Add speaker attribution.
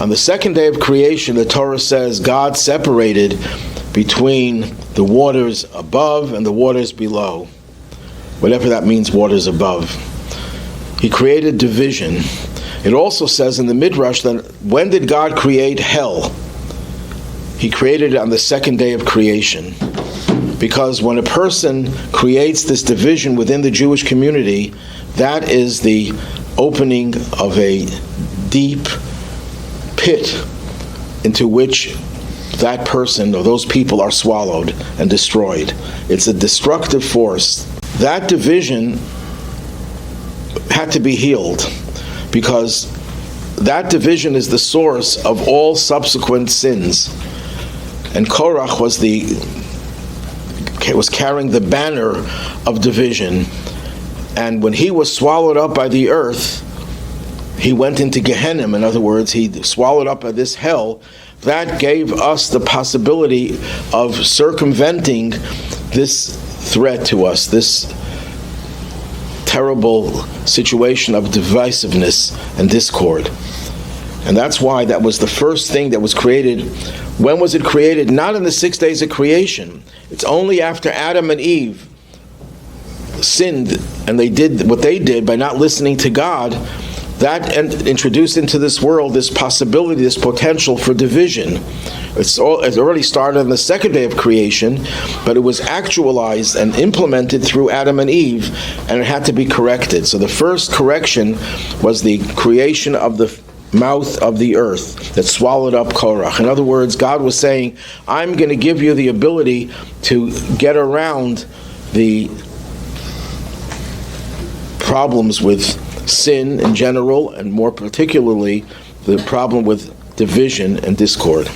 Speaker 1: On the second day of creation, the Torah says God separated between the waters above and the waters below. Whatever that means, waters above. He created division. It also says in the Midrash that when did God create hell? He created it on the second day of creation. Because when a person creates this division within the Jewish community, that is the opening of a deep pit into which that person or those people are swallowed and destroyed. It's a destructive force. That division had to be healed because that division is the source of all subsequent sins. And Korach was carrying the banner of division. And when he was swallowed up by the earth, he went into Gehenna. In other words, he swallowed up by this hell. That gave us the possibility of circumventing this threat to us, this terrible situation of divisiveness and discord. And that's why that was the first thing that was created. When was it created? Not in the 6 days of creation. It's only after Adam and Eve sinned and they did what they did by not listening to God, that introduced into this world this possibility, this potential for division. It already started on the second day of creation, but it was actualized and implemented through Adam and Eve, and it had to be corrected. So the first correction was the creation of the mouth of the earth that swallowed up Korach. In other words, God was saying, I'm going to give you the ability to get around the problems with sin in general, and more particularly the problem with division and discord.